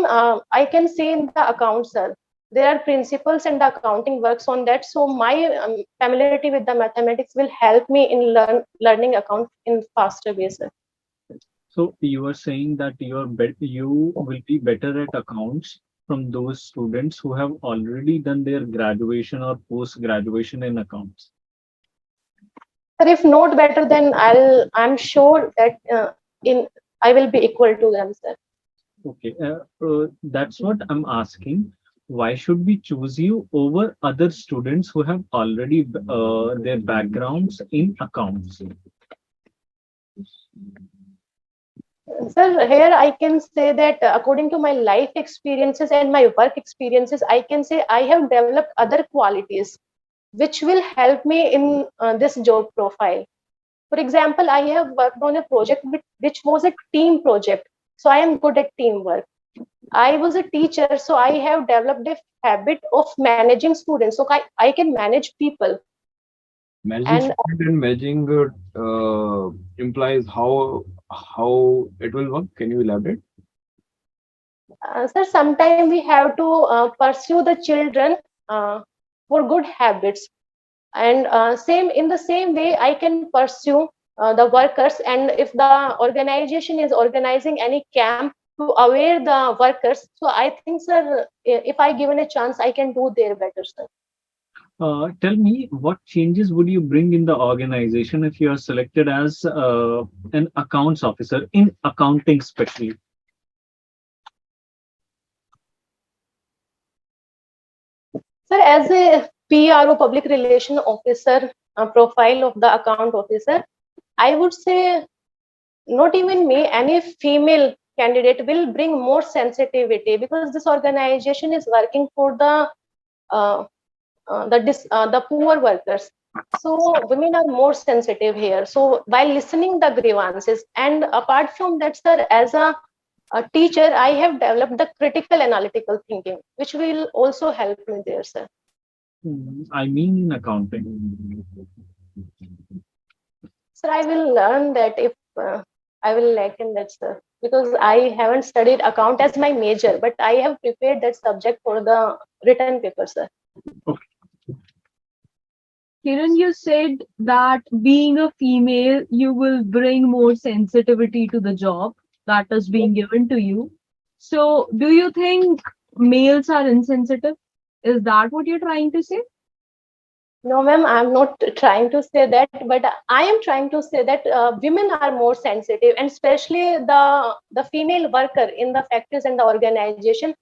I can say in the accounts, sir, there are principles and the accounting works on that. So my familiarity with the mathematics will help me in learning accounts in faster way, sir. So you are saying that you will be better at accounts from those students who have already done their graduation or post graduation in accounts. Sir, if not better, then I'm sure that in I will be equal to them, sir. Okay, that's what I'm asking. Why should we choose you over other students who have already their backgrounds in accounts? Sir, here I can say that according to my life experiences and my work experiences, I can say I have developed other qualities which will help me in this job profile. For example, I have worked on a project which was a team project. So I am good at teamwork. I was a teacher, so I have developed a habit of managing students. So I can manage people. Managing And student and managing implies how it will work. Can you elaborate? sir, sometimes we have to pursue the children uh, for good habits. And same in the same way, I can pursue the workers. And if the organization is organizing any camp to aware the workers, so I think, sir, if I given a chance, I can do there better, sir. Tell me, what changes would you bring in the organization if you are selected as an accounts officer in accounting especially? Sir, as a PRO, public relation officer, profile of the account officer, I would say not even me, any female candidate will bring more sensitivity, because this organization is working for uh, the poor workers. So women are more sensitive here. So while listening the grievances, and apart from that, sir, as a teacher, I have developed the critical analytical thinking, which will also help me there, sir. I mean in accounting. Sir, I will learn that if I will lack in that, sir, because I haven't studied account as my major, but I have prepared that subject for the written paper, sir. Kiran, you said that being a female, you will bring more sensitivity to the job that is being given to you. So, do you think males are insensitive? Is that what you're trying to say? No, ma'am, I'm not trying to say that, but I am trying to say that women are more sensitive, and especially the female worker in the factories and the organization.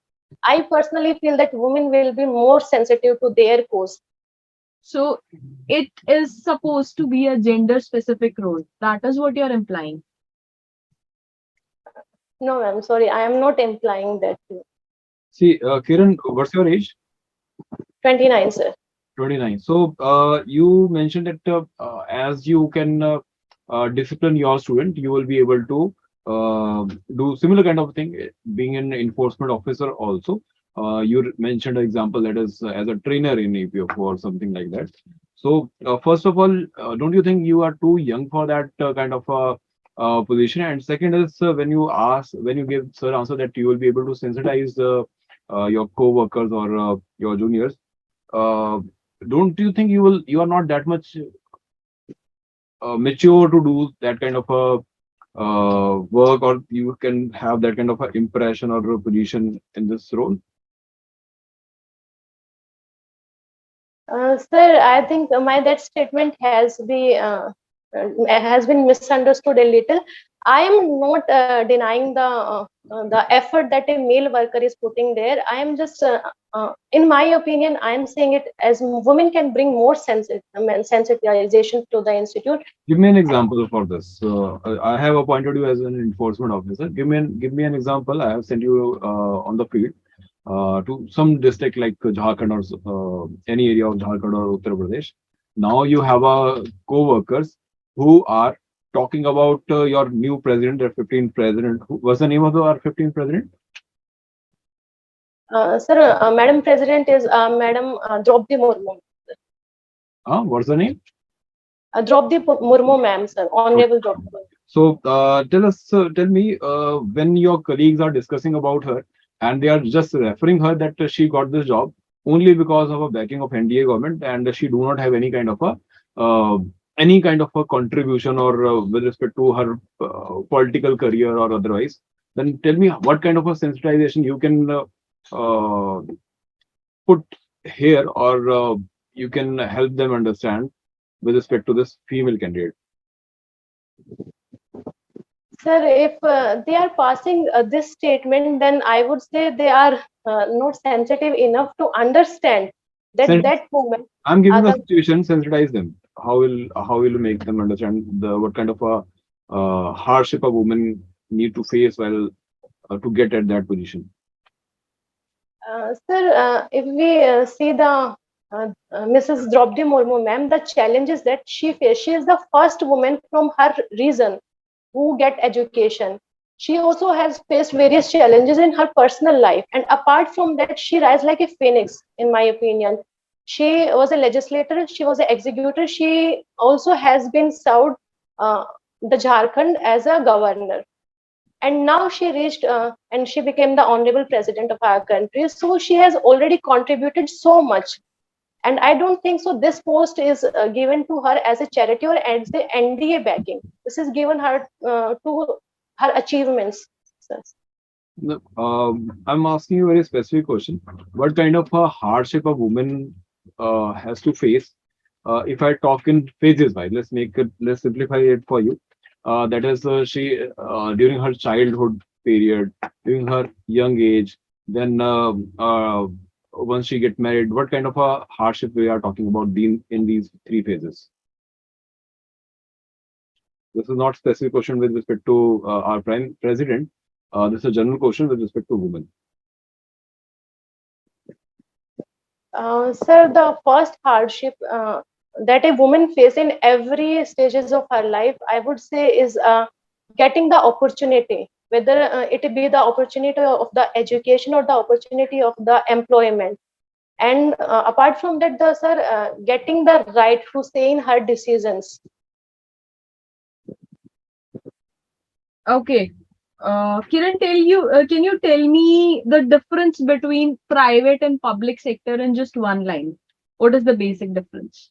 I personally feel that women will be more sensitive to their cause. So, it is supposed to be a gender specific role. That is what you're implying. No, ma'am, sorry, I am not implying that. See, Kiran, what's your age? 29, sir. 29. So, you mentioned that as you can discipline your student, you will be able to do similar kind of thing, being an enforcement officer also. You mentioned an example that is as a trainer in EPFO or something like that. So, first of all, don't you think you are too young for that kind of position? And second is when you give sir answer that you will be able to sensitize your co-workers or your juniors. Uh, don't you think you are not that much mature to do that kind of a work, or you can have that kind of a impression or a position in this role? Sir, I think my that statement has been misunderstood a little. I am not denying the effort that a male worker is putting there. I am just, in my opinion, I am saying it as women can bring more sensitization to the institute. Give me an example for this. I have appointed you as an enforcement officer. Give me an example. I have sent you on the field to some district like Jharkhand or any area of Jharkhand or Uttar Pradesh. Now you have co-workers who are talking about your new president, your 15th president. What's the name of our 15th president? Sir, Madam President is Madam Draupadi Murmu. What's the name? Draupadi Murmu, ma'am, sir, Honorable Draupadi. So tell me when your colleagues are discussing about her, and they are just referring her that she got this job only because of a backing of NDA government, and she do not have any kind of a contribution or with respect to her political career or otherwise, then tell me what kind of a sensitization you can uh, put here, or you can help them understand with respect to this female candidate. Sir, if they are passing this statement, then I would say they are not sensitive enough to understand that Sen- that woman, I'm giving a other, situation, sensitize them. How will you make them understand the what kind of a hardship a woman need to face while to get at that position? sir, if we see the Mrs. Draupadi Murmu, ma'am, the challenges that she faced, she is the first woman from her region who get education. She also has faced various challenges in her personal life, and apart from that, she rise like a phoenix, in my opinion. She was a legislator, she was an executor, she also has been served uh, the Jharkhand as a governor, and now she reached and she became the honorable president of our country. So she has already contributed so much, and I don't think so this post is given to her as a charity or as the NDA backing. This is given her to her achievements. Sir. No, I'm asking you a very specific question. What kind of a hardship a woman has to face? If I talk in phases wise, let's simplify it for you. That is, she during her childhood period, during her young age, then once she get married, what kind of a hardship we are talking about in these three phases? This is not specific question with respect to our prime president. This is a general question with respect to women. Sir, the first hardship that a woman faces in every stages of her life, I would say, is getting the opportunity, whether it be the opportunity of the education or the opportunity of the employment. And apart from that, the sir, getting the right to say in her decisions. Okay. Kiran, can you tell me the difference between private and public sector in just one line? What is the basic difference?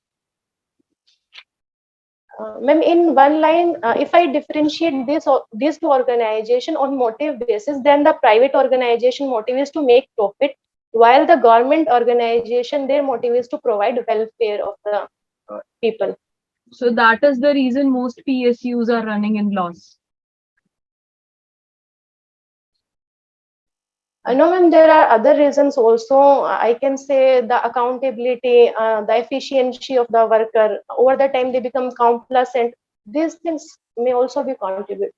Ma'am, in one line, if I differentiate these two organization on motive basis, then the private organization motive is to make profit, while the government organization, their motive is to provide welfare of the people. So that is the reason most PSUs are running in loss. No, ma'am, there are other reasons also. I can say the accountability, the efficiency of the worker. Over the time, they become complacent. These things may also be contributed.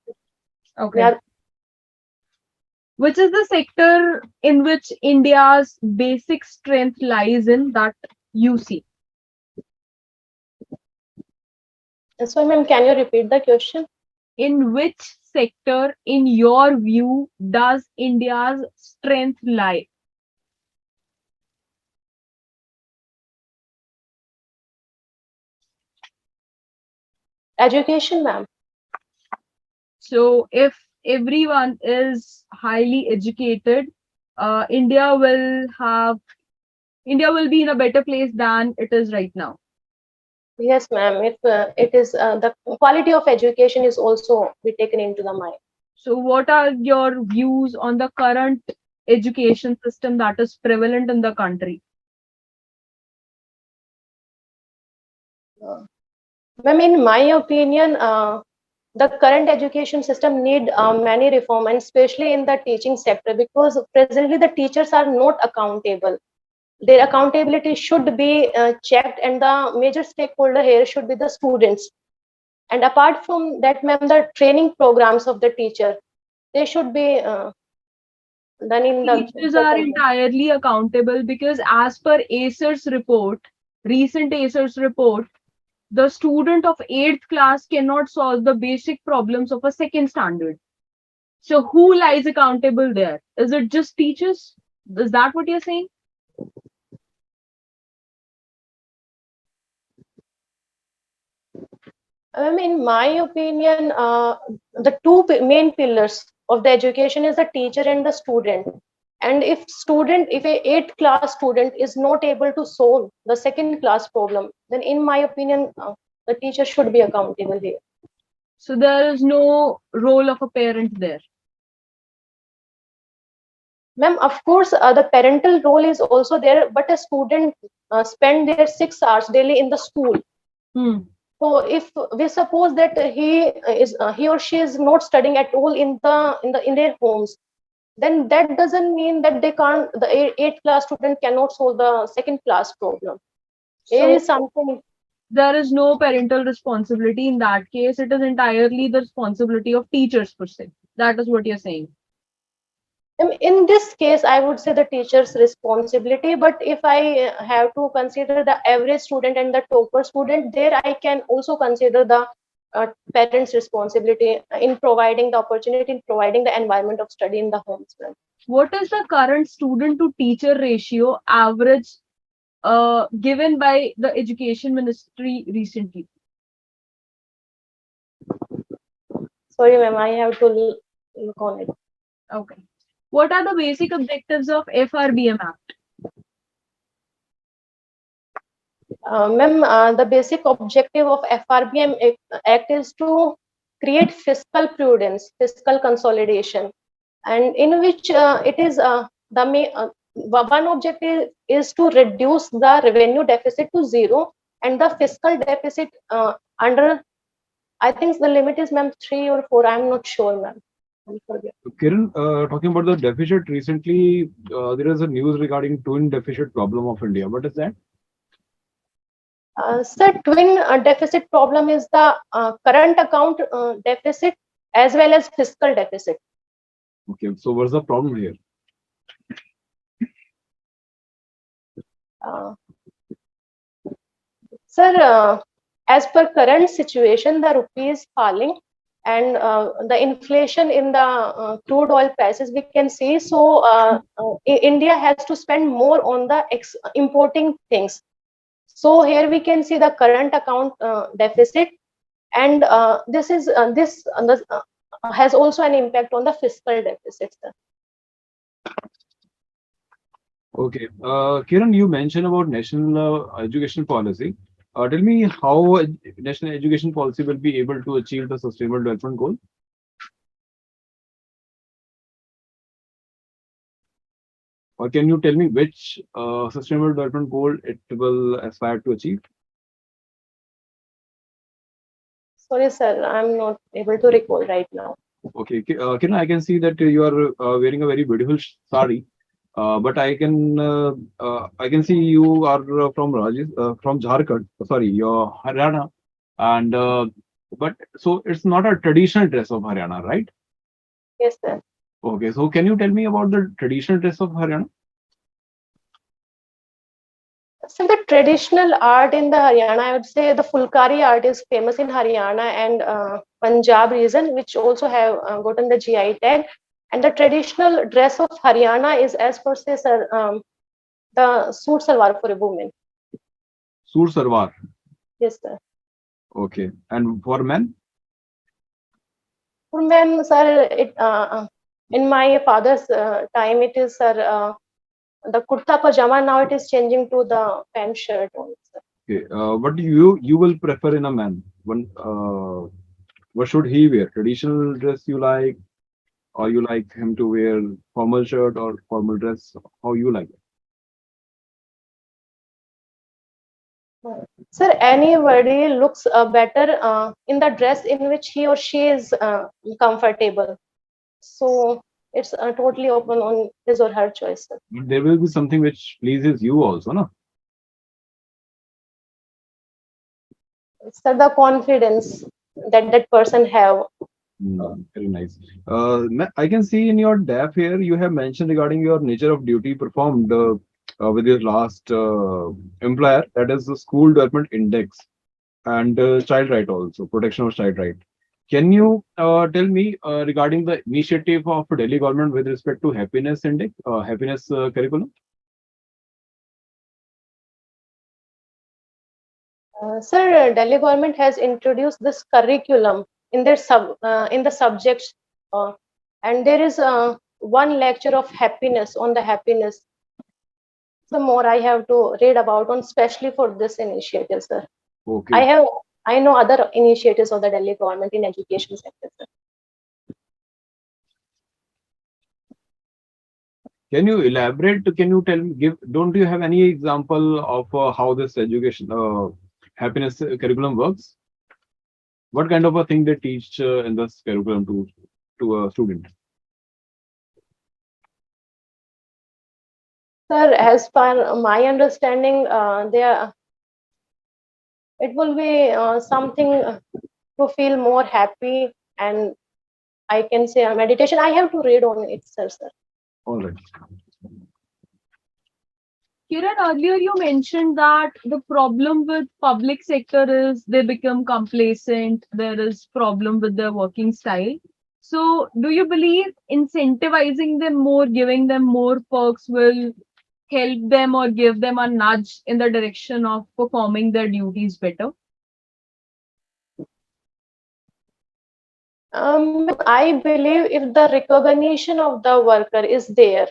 They Okay. are Which is the sector in which India's basic strength lies in that you see? so, ma'am, can you repeat the question? In which sector, in your view, does India's strength lie? Education, ma'am. So, if everyone is highly educated, India will be in a better place than it is right now. Yes, ma'am. It is the quality of education is also be taken into the mind. So, what are your views on the current education system that is prevalent in the country? Ma'am, in my opinion, the current education system need many reform, and especially in the teaching sector, because presently the teachers are not accountable. Their accountability should be checked, and the major stakeholder here should be the students. And apart from that, ma'am, the training programs of the teacher, they should be done in the Teachers are proper way. entirely accountable because, as per recent ACER's report, the student of 8th class cannot solve the basic problems of a second standard. So, who lies accountable there? Is it just teachers? Is that what you're saying? In my opinion, the two main pillars of the education is the teacher and the student. And if a 8th class student is not able to solve the second class problem, then in my opinion, the teacher should be accountable here. So there is no role of a parent there. Ma'am, of course, the parental role is also there, but a student spend their 6 hours daily in the school. Hmm. So if we suppose that he or she is not studying at all in their homes, then that doesn't mean that they can't, the 8th class student cannot solve the second class problem. There So is something. there is no parental responsibility in that case. It is entirely the responsibility of teachers per se. That is what you're saying. In this case, I would say the teacher's responsibility. But if I have to consider the average student and the topper student, there I can also consider the parents' responsibility in providing the opportunity, in providing the environment of study in the homes. What is the current student to teacher ratio average given by the education ministry recently? Sorry, ma'am, I have to look on it. Okay. What are the basic objectives of FRBM Act? Ma'am, the basic objective of FRBM Act is to create fiscal prudence, fiscal consolidation, and in which it is one objective is to reduce the revenue deficit to zero, and the fiscal deficit under, I think the limit is, ma'am, 3 or 4. I'm not sure, ma'am. I forget. Kiran, talking about the deficit recently, there is a news regarding twin deficit problem of India. What is that? Sir, twin deficit problem is the current account deficit as well as fiscal deficit. Okay, so what's the problem here? Uh, Sir, as per current situation, the rupee is falling, and the inflation in the crude oil prices we can see. So India has to spend more on the importing things. So here we can see the current account deficit, and this has also an impact on the fiscal deficit, sir. Okay, Kiran, you mentioned about national education policy. Tell me how national education policy will be able to achieve the sustainable development goal. Or can you tell me which sustainable development goal it will aspire to achieve? Sorry, sir, I'm not able to recall right now. Okay, Kiran, I can see that you are wearing a very beautiful sari, but I can see you are from Jharkhand. Sorry, you're Haryana, and but so it's not a traditional dress of Haryana, right? Yes, sir. Okay, so can you tell me about the traditional dress of Haryana? So the traditional art in the Haryana, I would say the Fulkari art is famous in Haryana and Punjab region, which also have gotten the GI tag. And the traditional dress of Haryana is, as per se, sir, the suit salwar for a woman. Suit salwar. Yes, sir. Okay, and for men? For men, sir, in my father's time, it is, sir, the kurta pajama. Now it is changing to the pant shirt only, sir. Okay, what do you will prefer in a man? What should he wear? Traditional dress you like, or you like him to wear formal shirt or formal dress? How you like it? Sir, anybody looks better in the dress in which he or she is comfortable. So it's totally open on his or her choice, sir. But there will be something which pleases you also, no? Sir, the confidence that that person have. Very nice. I can see in your DAF here you have mentioned regarding your nature of duty performed with your last employer, that is the School Development Index and child right also, protection of child right. Can you tell me regarding the initiative of Delhi government with respect to happiness index, happiness curriculum? Sir, Delhi government has introduced this curriculum in their in the subjects, and there is one lecture of happiness on the happiness. Some more I have to read about on, especially for this initiative, sir. Okay. I know other initiatives of the Delhi government in education sector, sir. Can you elaborate? Can you tell me, don't you have any example of how this education, happiness curriculum works? What kind of a thing they teach in this curriculum to a student? Sir, as per my understanding, it will be something to feel more happy, and I can say a meditation. I have to read on it, sir. All right. Kiran, earlier you mentioned that the problem with public sector is they become complacent. There is problem with their working style. So, do you believe incentivizing them more, giving them more perks will help them or give them a nudge in the direction of performing their duties better? I believe if the recognition of the worker is there,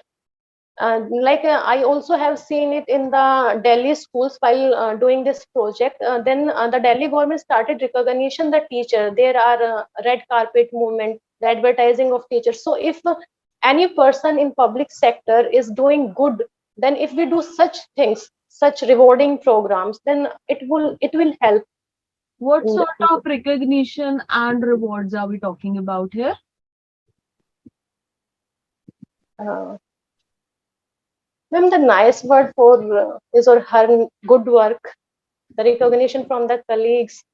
I also have seen it in the Delhi schools while doing this project. Then the Delhi government started recognition the teacher. There are red carpet movement, the advertising of teachers. So if any person in public sector is doing good, then if we do such things, such rewarding programs, then it will help. What sort of recognition and rewards are we talking about here? Uh, Ma'am, the nice word for his or her good work, the recognition from the colleagues,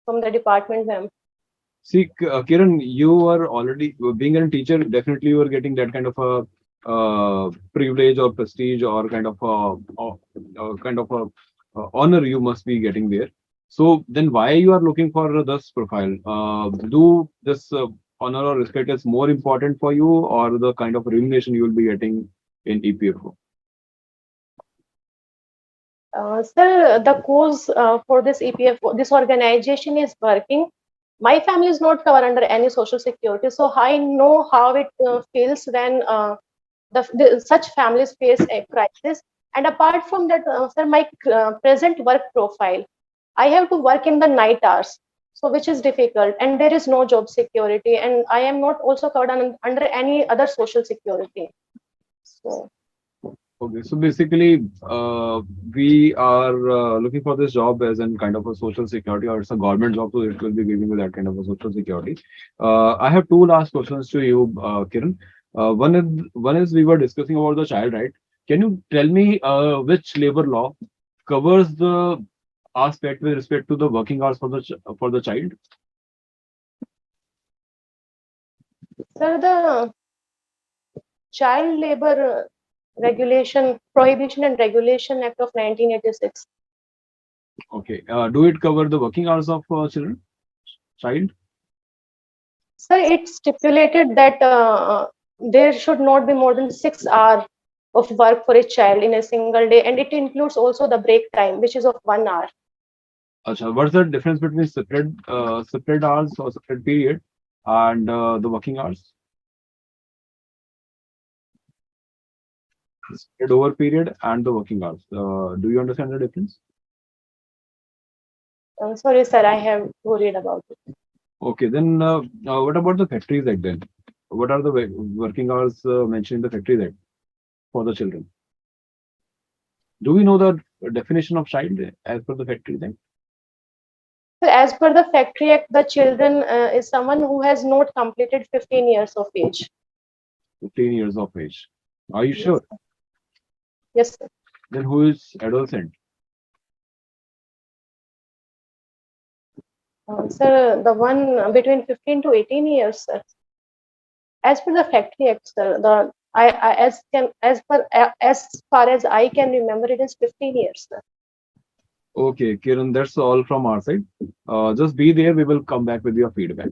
from the department, ma'am. See, Kiran, you are already being a teacher. Definitely, you are getting that kind of a privilege or prestige or kind of a honor you must be getting there. So then, why you are looking for this profile? Do this honor or respect is more important for you, or the kind of remuneration you will be getting in EPFO? Sir, the cause for this EPFO, this organization is working. My family is not covered under any social security, so I know how it feels when such families face a crisis. And apart from that, sir, my present work profile, I have to work in the night hours, so which is difficult, and there is no job security, and I am not also covered under any other social security. So. Okay, so basically, we are looking for this job as in kind of a social security, or it's a government job, so it will be giving you that kind of a social security. I have two last questions to you, Kiran. One is we were discussing about the child right. Can you tell me which labor law covers the aspect with respect to the working hours for for the child? Sir, the Child Labor Regulation, Prohibition and Regulation Act of 1986. Okay, do it cover the working hours of child? Sir, it stipulated that there should not be more than 6 hours of work for a child in a single day, and it includes also the break time, which is of 1 hour. Acha, what's the difference between separate hours or separate period and the working hours? Spread over period and the working hours. Do you understand the difference? Sorry, sir, I have to read about it. Okay, then what about the factories act then? What are the working hours mentioned in the factories act for the children? Do we know the definition of child as per the factories act? So as per the Factory Act, the children is someone who has not completed 15 years of age. 15 years of age. Are you Yes, sure? sir. Yes, sir. Then who is adolescent? Sir, the one between 15 to 18 years, sir. As per the Factory Act, sir, as far as I can remember, it is 15 years, sir. Okay, Kiran, that's all from our side. Just be there. We will come back with your feedback.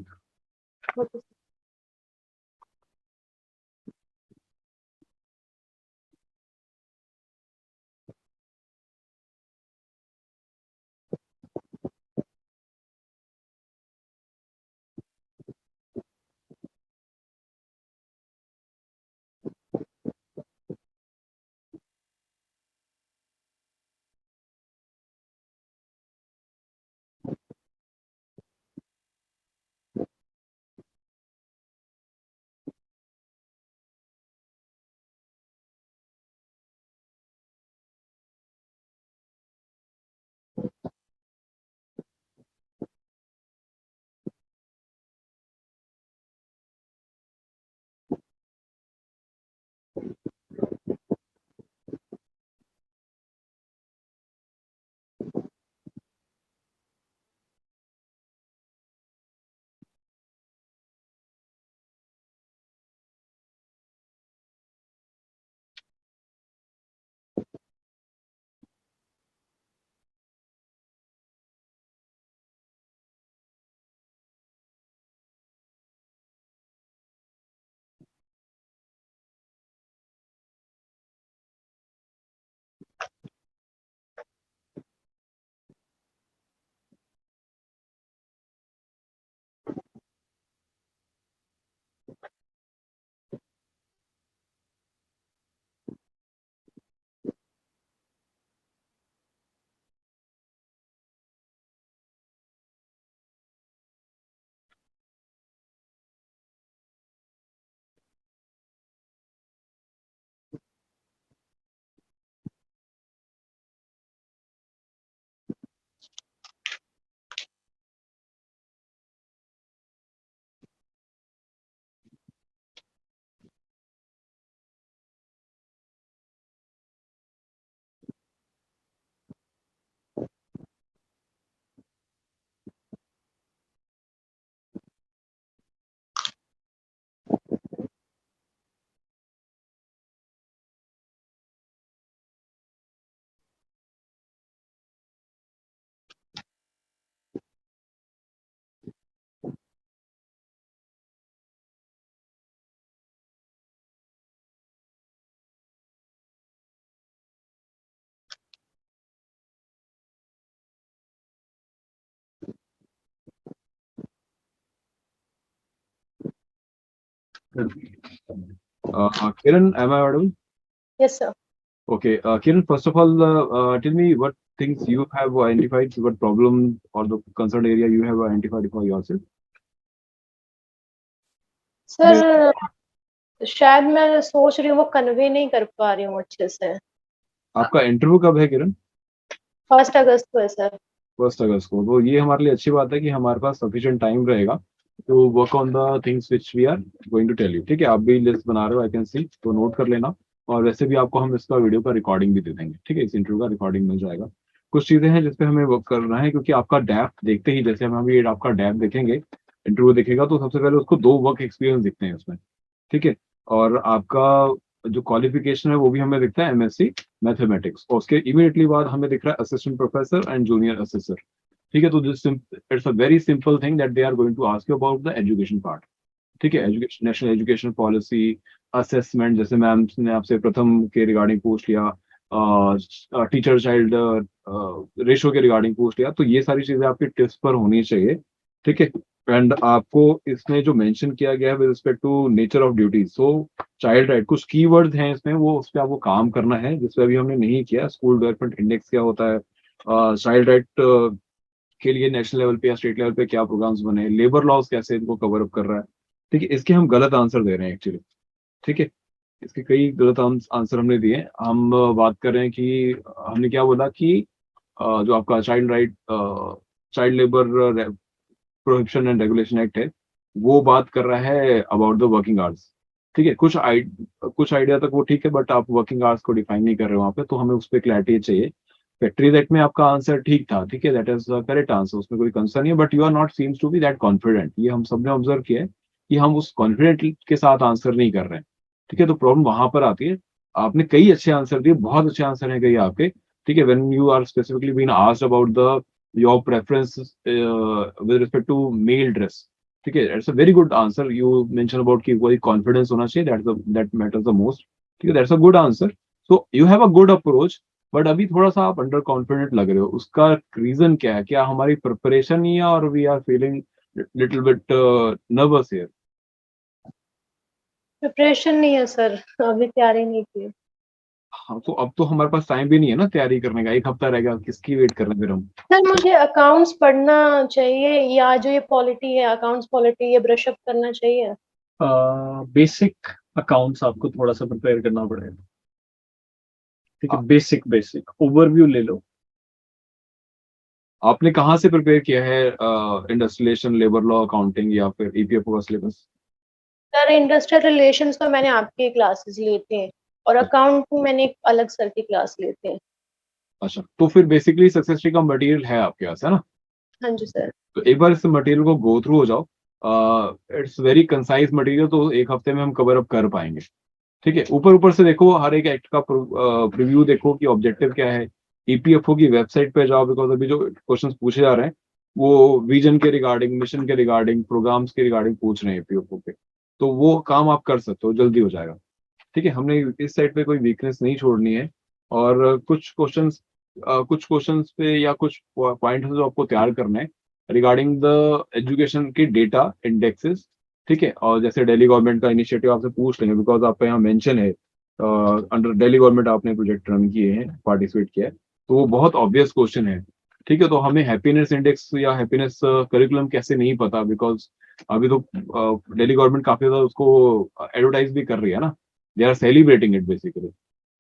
Okay. Kiran, am I audible? Yes, sir. Okay, Kiran, first of all, tell me what things you have identified, what problem or the concerned area you have identified for yourself. Sir शायद मैं सोच रही हूँ वो convey नहीं कर पा रही हूँ अच्छे से। आपका इंटरव्यू कब है किरण? 1 अगस्त को है सर। 1 अगस्त को। तो ये हमारे लिए अच्छी बात है कि हमारे पास सफिशिएंट टाइम रहेगा तो work on the things which we are going to tell you. ठीक है, आप भी लिस्ट बना रहे हो, आई कैन सी, तो नोट कर लेना। और वैसे भी आपको हम इसका वीडियो का रिकॉर्डिंग भी दे देंगे। ठीक है, इस इंटरव्यू का रिकॉर्डिंग मिल जाएगा। कुछ चीजें हैं जिसपे हमें वर्क करना है, क्योंकि आपका डेप्थ देखते ही, जैसे हम अभी आपका डेप्थ देखेंगे, इंटरव्यू देखेगा तो सबसे पहले उसको 2 वर्क एक्सपीरियंस दिखते हैं उसमें। ठीक है, और आपका जो क्वालिफिकेशन है वो भी हमें दिखता है एमएससी मैथमेटिक्स, और उसके इमीडिएटली बाद हमें दिख रहा है assistant professor and junior assistant. ठीक है, तो this it's a very simple thing that they are going to ask you about the education part. ठीक है, education, national education policy, assessment, जैसे मैम ने आपसे प्रथम के रिगार्डिंग पूछ लिया, टीचर चाइल्ड रेशो के रिगार्डिंग पूछ लिया, तो ये सारी चीजें आपके टिप्स पर होनी चाहिए। ठीक है, एंड आपको इसमें जो मेंशन किया गया है with respect to nature of duties, so child right, कुछ कीवर्ड्स हैं इसमें, वो उस पर आपको काम करना है, जिसपे अभी हमने नहीं किया। स्कूल डेवलपमेंट इंडेक्स क्या होता है, चाइल्ड राइट के लिए नेशनल लेवल पे या स्टेट लेवल पे क्या प्रोग्राम्स बने, लेबर लॉज कैसे इनको कवर अप कर रहा है। ठीक है, इसके हम गलत आंसर दे रहे हैं एक्चुअली। ठीक है, इसके कई गलत आंसर हमने दिए। हम बात कर रहे हैं कि हमने क्या बोला कि जो आपका child right, child labour prohibition and regulation act है, वो बात कर रहा है अबाउट द वर्किंग आवर्स। ठीक है, कुछ आइडिया तक वो ठीक है, बट आप वर्किंग आवर्स को डिफाइन नहीं कर रहे हो वहाँ पे, तो हमें उस पर क्लैरिटी चाहिए। फैक्ट्री एक्ट में आपका आंसर ठीक था, ठीक है, दैट इज करेक्ट आंसर, उसमें कोई कंसर्न नहीं है, but you are not seems to be that confident. ये हम सबने ऑब्जर्व किया है कि हम उस कॉन्फिडेंट के साथ आंसर नहीं कर रहे हैं। ठीक है, तो प्रॉब्लम वहां पर आती है। आपने कई अच्छे आंसर दिए, बहुत अच्छे आंसर हैं कई आपके। ठीक है, when you are specifically been asked about the your preference with respect to male dress, ठीक है, it's a very good answer. You mention about कि कोई कॉन्फिडेंस होना चाहिए, दैट मैटर्स द मोस्ट। ठीक है, that's a good answer. So you have a good approach, but अभी थोड़ा सा आप अंडर कॉन्फिडेंट लग रहे हो। उसका रीजन क्या है? क्या हमारी प्रिपरेशन नहीं है और we are feeling little bit nervous here? Preparation नहीं है सर, अभी तैयारी नहीं की। हाँ, तो अब तो हमारे पास टाइम भी नहीं है ना तैयारी करने का, 1 हफ्ता रहेगा, किसकी वेट कर रहे हैं फिर हम? सर मुझे अकाउंट्स पढ़ना चाहिए या जो ये पॉलिटी है, अकाउंट्स पॉलिटी, ये ब्रश अप करना चाहिए? बेसिक अकाउंट्स आपको थोड़ा सा प्रिपेयर करना पड़ेगा। ठीक है, बेसिक ओवरव्यू ले लो। आपने कहाँ से प्रिपेयर किया है? इंडस्ट्रियलेशन, लेबर लॉ, अकाउंटिंग, या फिर ईपीएफओ का सिलेबस? सर इंडस्ट्रियल रिलेशंस तो मैंने आपके क्लासेस लिए थे, और अकाउंटिंग मैंने एक अलग सर की क्लास लिए थे। अच्छा, तो फिर बेसिकली सक्सेस ट्री का मटेरियल है आपके पास, है ना? हाँ जी सर। तो एक बार इस मटेरियल को गो थ्रू हो जाओ। इट्स वेरी कंसाइज मटेरियल, तो 1 हफ्ते में हम कवर अप कर पाएंगे। ठीक है, ऊपर ऊपर से देखो, हर एक एक्ट का प्रीव्यू देखो कि ऑब्जेक्टिव क्या है। ईपीएफओ की वेबसाइट पे जाओ, बिकॉज अभी जो क्वेश्चंस पूछे जा रहे हैं वो विजन के रिगार्डिंग, मिशन के रिगार्डिंग, प्रोग्राम्स के रिगार्डिंग पूछ रहे हैं ईपीएफओ पे। तो वो काम आप कर सकते हो, जल्दी हो जाएगा। ठीक है, हमने इस साइड पे कोई वीकनेस नहीं छोड़नी है। और कुछ क्वेश्चंस पे या कुछ पॉइंट जो आपको तैयार करना है रिगार्डिंग द एजुकेशन की डेटा इंडेक्सेस। ठीक है, और जैसे दिल्ली गवर्नमेंट का इनिशिएटिव आपसे पूछ लेंगे, बिकॉज आपका यहाँ मेंशन है अंडर दिल्ली गवर्नमेंट आपने प्रोजेक्ट रन किए हैं, पार्टिसिपेट किया है, तो वो बहुत ऑब्वियस क्वेश्चन है। ठीक है, तो हमें हैप्पीनेस इंडेक्स या हैप्पीनेस करिकुलम कैसे नहीं पता, बिकॉज अभी तो दिल्ली गवर्नमेंट काफी ज्यादा उसको एडवर्टाइज भी कर रही है ना, they are celebrating it basically.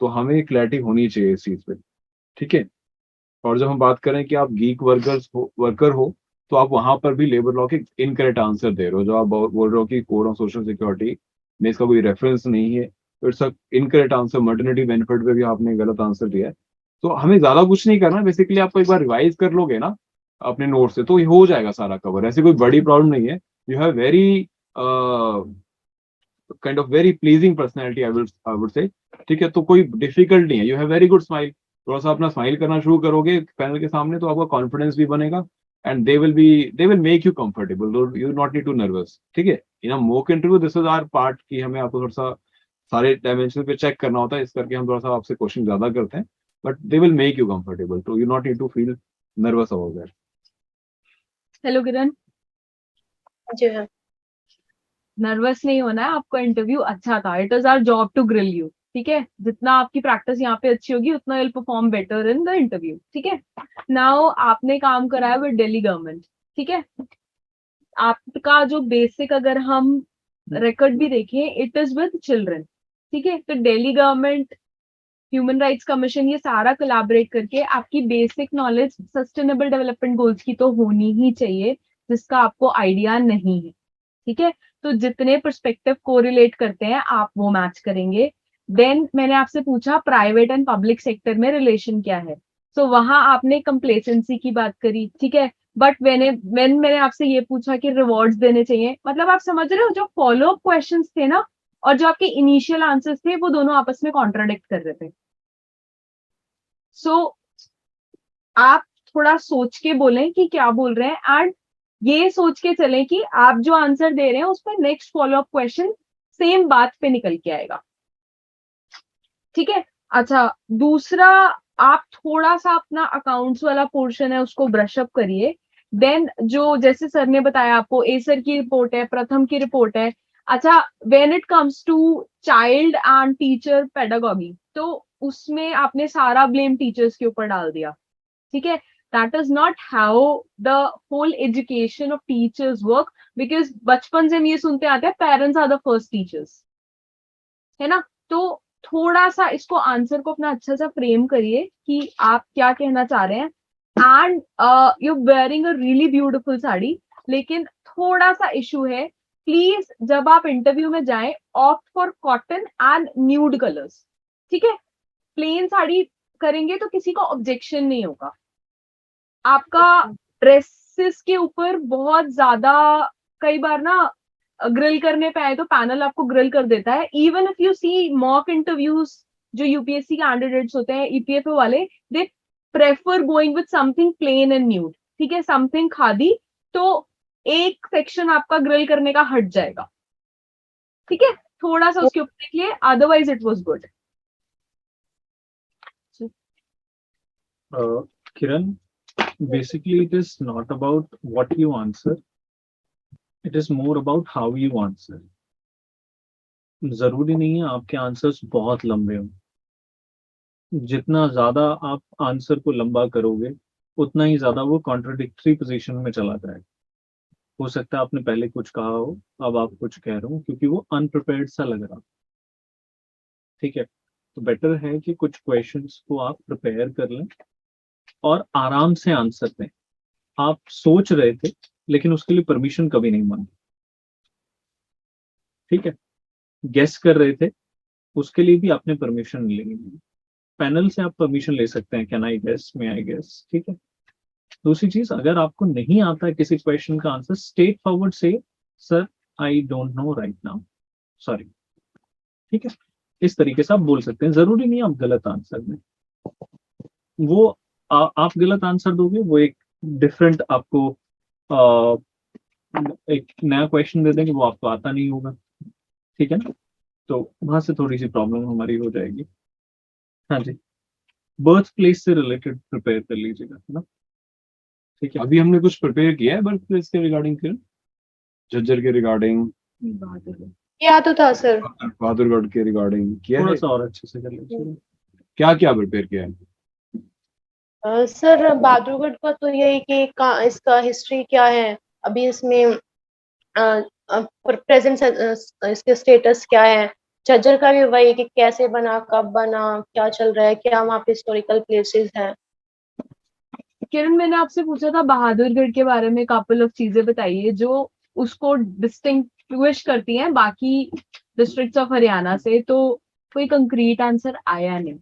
तो हमें क्लैरिटी होनी चाहिए इस चीज पे। ठीक है, और जब हम बात करें कि आप गीक वर्कर हो, तो आप वहां पर भी लेबर लॉ के इनकरेक्ट आंसर दे रहे हो। जो आप बोल रहे हो कि कोड ऑफ सोशल सिक्योरिटी में इसका कोई रेफरेंस नहीं है, तो it's incorrect answer. Maternity benefit पे भी आपने गलत आंसर दिया है। तो हमें ज्यादा कुछ नहीं करना, बेसिकली आपको एक बार रिवाइज कर लोगे ना अपने नोट से, तो ये हो जाएगा सारा कवर। ऐसी कोई बड़ी प्रॉब्लम नहीं है। You have very kind of very pleasing personality, I would say. ठीक है, तो कोई डिफिकल्ट नहीं है। You have very good smile. थोड़ा सा अपना स्माइल करना शुरू करोगे पैनल के सामने, तो आपका कॉन्फिडेंस भी बनेगा, and they will make you comfortable, you not need to nervous. ठीक है, in a mock interview this is our part कि हमें आपको थोड़ा सा सारे डायमेंशन पे चेक करना होता है, इस करके हम थोड़ा सा आपसे क्वेश्चन ज्यादा करते हैं, but they will make you comfortable, तो you not need to feel nervous about that. Hello, Kiran. जी हाँ। नर्वस नहीं होना है, आपका इंटरव्यू अच्छा था, it is our job to grill you, ठीक है। जितना आपकी प्रैक्टिस यहाँ पे अच्छी होगी उतना will perform better in the interview, ठीक है। नाउ आपने काम करा है विद दिल्ली गवर्नमेंट, ठीक है। आपका जो बेसिक अगर हम रिकॉर्ड भी देखें, इट इज विद चिल्ड्रन, ठीक है। तो Delhi government, human rights commission, ये सारा कोलैबोरेट करके आपकी basic knowledge sustainable development goals की तो होनी ही चाहिए, जिसका आपको आइडिया नहीं है, ठीक है। तो जितने पर्सपेक्टिव कोरिलेट करते हैं आप वो मैच करेंगे। देन मैंने आपसे पूछा प्राइवेट एंड पब्लिक सेक्टर में रिलेशन क्या है, तो वहां आपने कंप्लेसेंसी की बात करी, ठीक है। बट मैंने आपसे ये पूछा कि रिवॉर्ड्स देने चाहिए, मतलब आप समझ रहे हो, जो फॉलो अप क्वेश्चंस थे ना और जो आपके इनिशियल आंसर्स थे वो दोनों आपस में कॉन्ट्राडिक्ट कर रहे थे। सो आप थोड़ा सोच के बोलें कि क्या बोल रहे हैं, एंड ये सोच के चलें कि आप जो आंसर दे रहे हैं उस पर next follow up question same बात पे निकल के आएगा, ठीक है। अच्छा, दूसरा, आप थोड़ा सा अपना अकाउंट्स वाला पोर्शन है उसको ब्रश अप करिए। देन जो जैसे सर ने बताया आपको एसर की रिपोर्ट है, प्रथम की रिपोर्ट है। अच्छा, when it comes to child and teacher pedagogy, तो उसमें आपने सारा ब्लेम टीचर्स के ऊपर डाल दिया, ठीक है। That is not how the whole education of teachers work, because बचपन से हम ये सुनते आते हैं parents are the first teachers, है ना। तो थोड़ा सा इसको आंसर को अपना अच्छा सा फ्रेम करिए कि आप क्या कहना चाह रहे हैं। And you wearing a really beautiful sari, लेकिन थोड़ा सा इशू है, प्लीज जब आप इंटरव्यू में जाएं opt for cotton and nude colours, ठीक है। प्लेन साड़ी करेंगे तो किसी को ऑब्जेक्शन नहीं होगा। आपका ड्रेसेस के ऊपर बहुत ज्यादा कई बार ना ग्रिल करने पे आए तो पैनल आपको ग्रिल कर देता है। Even if you see mock interviews, जो यूपीएससी कैंडिडेट्स होते हैं ईपीएफओ वाले, they prefer going with something plain and nude, ठीक है, समथिंग खादी, तो एक सेक्शन आपका ग्रिल करने का हट जाएगा, ठीक है। थोड़ा सा उसके ऊपर देखिए, otherwise it was good. Kiran, basically it is not about what you answer, it is more about how you answer. जरूरी नहीं है आपके आंसर्स बहुत लंबे हों, जितना ज्यादा आप आंसर को लंबा करोगे उतना ही ज्यादा वो कॉन्ट्रडिक्टरी पोजीशन में चला जाएगा। हो सकता है आपने पहले कुछ कहा हो, अब आप कुछ कह रहे हो, क्योंकि वो अनप्रिपेयर्ड सा लग रहा, ठीक है। तो बेटर है कि कुछ क्वेश्चंस को आप प्रिपेयर कर लें और आराम से आंसर दें। आप सोच रहे थे लेकिन उसके लिए परमिशन कभी नहीं मांगी, ठीक है। गेस कर रहे थे, उसके लिए भी आपने परमिशन नहीं लेनी। पैनल से आप परमिशन ले सकते हैं, can I guess, may I guess, ठीक है। दूसरी चीज, अगर आपको नहीं आता है किसी क्वेश्चन का आंसर, स्ट्रेट फॉरवर्ड से sir I don't know right now, sorry, ठीक है। इस तरीके से आप बोल सकते हैं, जरूरी नहीं आप गलत आंसर दें। वो आप गलत आंसर दोगे, वो एक डिफरेंट आपको एक नया क्वेश्चन दे देंगे, वो आपको आता नहीं होगा, ठीक है ना। तो वहां से थोड़ी सी प्रॉब्लम हमारी हो जाएगी। हाँ जी, बर्थ प्लेस से रिलेटेड प्रिपेयर कर लीजिएगा, है ना, ठीक है। अभी हमने कुछ प्रिपेयर किया है बर्थ प्लेस के रिगार्डिंग, किरण, झज्जर के रिगार्डिंग, किया तो था सर। बहादुरगढ़ के रिगार्डिंग किया थोड़ा है। सा और अच्छे से कर लीजिए। क्या क्या प्रिपेयर किया है? सर बहादुरगढ़ का तो यही कि इसका हिस्ट्री क्या है, अभी इसमें प्रेजेंट इसके स्टेटस क्या है। झज्जर का भी वही कि कैसे बना, कब बना, क्या चल रहा है, क्या वहाँ पे हिस्टोरिकल प्लेसेस हैं। किरण, मैंने आपसे पूछा था बहादुरगढ़ के बारे में, कपल ऑफ चीजें बताइए जो उसको डिस्टिंग्विश करती हैं बाकी डिस्ट्रिक्ट्स ऑफ हरियाणा से, तो कोई कंक्रीट आंसर आया नहीं।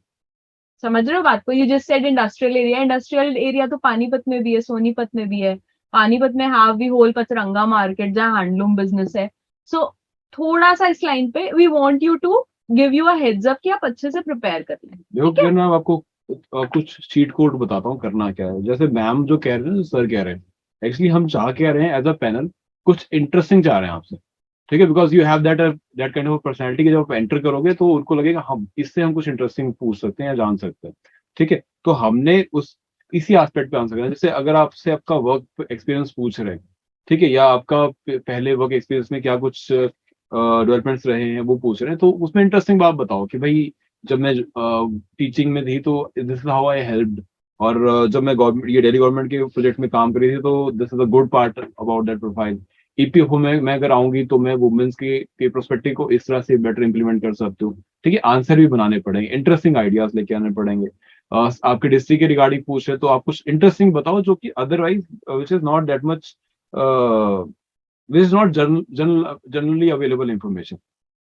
समझ रहे हो बात को? You just said industrial area, industrial area तो पानीपत में भी है, सोनीपत में भी है। पानीपत में have the whole Pachranga market जहाँ हैंडलूम बिजनेस है। सो थोड़ा सा इस लाइन पे we want you to give you a heads up कि आप अच्छे से प्रिपेयर कर लें। देखो किरण, मैं आपको कुछ चीट कोड बताता हूँ करना क्या है। जैसे मैम जो कह रहे हैं, सर कह रहे हैं, एक्चुअली हम चाह कह रहे हैं एज अ पैनल कुछ इंटरेस्टिंग चाह रहे हैं आपसे, ठीक है। Because you have that kind of personality कि जब आप एंटर करोगे तो उनको लगेगा हम इससे हम कुछ इंटरेस्टिंग पूछ सकते हैं या जान सकते हैं, ठीक है। तो हमने उस इसी एस्पेक्ट पे आंसर करना है। जैसे अगर आपसे आपका वर्क एक्सपीरियंस पूछ रहे हैं, ठीक है, या आपका पहले वर्क एक्सपीरियंस में क्या कुछ डेवलपमेंट्स रहे हैं वो पूछ रहे हैं, तो उसमें इंटरेस्टिंग बात बताओ कि भाई जब मैं टीचिंग में थी तो this is how I helped, और जब मैं गवर्नमेंट ये दिल्ली गवर्नमेंट के प्रोजेक्ट में काम कर रही थी तो this is a good part about that profile. EPFO में मैं अगर आऊंगी तो मैं वुमेन्स के प्रोस्पेक्टिव को इस तरह से बेटर इंप्लीमेंट कर सकती हूँ। ठीक है, आंसर भी बनाने पड़ेंगे, इंटरेस्टिंग आइडियाज लेके आने पड़ेंगे। आपके डिस्ट्रिक्ट के रिगार्डिंग पूछ रहे तो आप कुछ इंटरेस्टिंग बताओ जो कि otherwise which is not that much, which is not generally available information.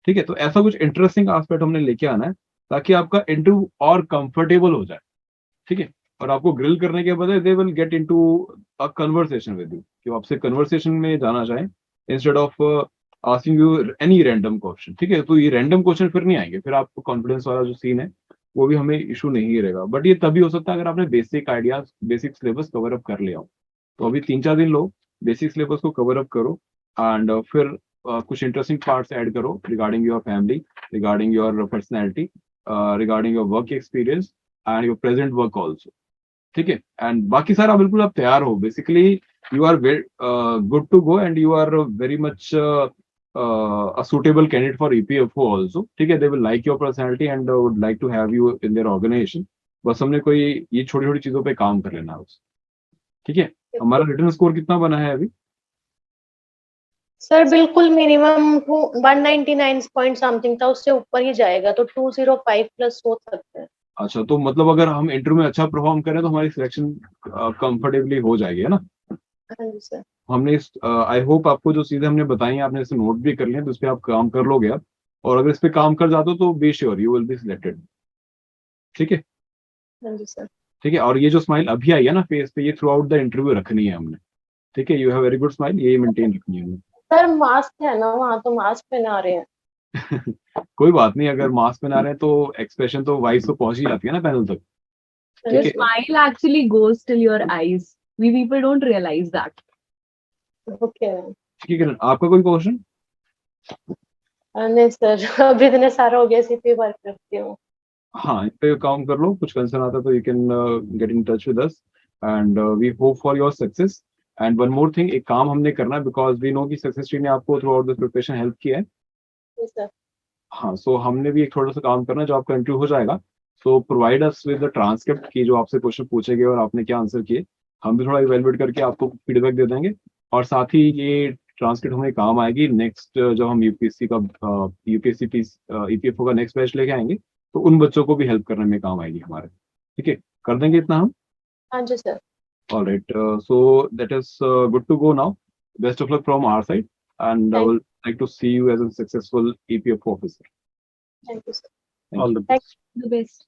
ठीक है, तो ऐसा कुछ इंटरेस्टिंग एस्पेक्ट हमने लेके आना है ताकि आपका इंटरव्यू और कंफर्टेबल हो जाए। ठीक है, और आपको ग्रिल करने के बजाय they will get into a conversation with you, कि वो आपसे कन्वर्सेशन में जाना चाहें instead of asking you any random question. ठीक है, तो ये रैंडम क्वेश्चन फिर नहीं आएंगे, फिर आपको कॉन्फिडेंस वाला जो सीन है वो भी हमें इशू नहीं रहेगा। बट ये तभी हो सकता है अगर आपने basic ideas, basic syllabus cover up कर लिया हो। तो अभी 3-4 दिन लो, बेसिक सिलेबस को कवर अप करो, एंड फिर कुछ इंटरेस्टिंग पार्ट्स ऐड करो regarding your family, regarding your personality, regarding your work experience and your present work also. ठीक है, एंड बाकी सारा बिल्कुल आप तैयार हो। Basically you are very good to go and you are very much a suitable candidate for EPFO also. ठीक है, they will like your personality and would like to have you in their organization. बस हमने कोई ये छोटी छोटी चीजों पे काम कर लेना है बस। ठीक है, हमारा रिटर्न स्कोर कितना बना है अभी? सर बिल्कुल मिनिमम 199 पॉइंट समथिंग था, उससे ऊपर ही जाएगा, तो 205 प्लस हो सकता है। अच्छा, तो मतलब अगर हम इंटरव्यू में अच्छा परफॉर्म करें तो हमारी सिलेक्शन कंफर्टेबली हो जाएगी, है ना? हाँ जी सर। हमने आई होप आपको जो चीजें हमने बताई हैं आपने इसे नोट भी कर लिया, तो इस पे आप काम कर लोगे आप, और अगर इस पे काम कर जाते हो तो be sure you will be selected. ठीक है। हाँ जी सर। ठीक है, और ये जो स्माइल अभी आई है ना फेस पे, ये थ्रू आउट द इंटरव्यू रखनी है हमने। ठीक है, you have very good smile, ये मेंटेन रखनी है हमें। सर मास्क है ना वहाँ, तो मास्क पहना रहे हैं। कोई बात नहीं, अगर मास्क पहना रहे हैं तो एक्सप्रेशन तो वाइस तो पहुंच ही जाती है ना पैनल तक। Your ठीक है, smile actually goes till your eyes. We people don't realize that. Okay. ठीक है किरण, आपका कोई क्वेश्चन? नहीं सर, अभी इतने सारा हो गया, इसी पे वर्क करती हूँ। हाँ, इस पे काम कर लो, कुछ कंसर्न आता है तो you can get in touch with us, and we hope for your success. And one more thing, एक काम हमने करना है बिकॉज वी नो कि सक्सेस टीम ने आपको throughout the preparation help किया है। जी सर। हाँ, सो हमने भी एक थोड़ा सा काम करना है, जो आपका इंटरव्यू हो जाएगा so provide us with the transcript की जो आपसे क्वेश्चन पूछे गए और आपने क्या आंसर किए। हम भी थोड़ा इवेलुएट करके आपको फीडबैक दे देंगे, और साथ ही ये ट्रांसक्रिप्ट हमें काम आएगी नेक्स्ट जब हम यूपीएससी का यूपीएससी ईपीएफओ का नेक्स्ट बैच लेके आएंगे, तो उन बच्चों को भी हेल्प करने में काम आएगी हमारे। ठीक है, कर देंगे इतना हम। हाँ जी sir. All right, so that is good to go now. Best of luck from our side, and I Thank will like to see you as a successful EPF officer. Thank you sir. Thank all you. The best. The best.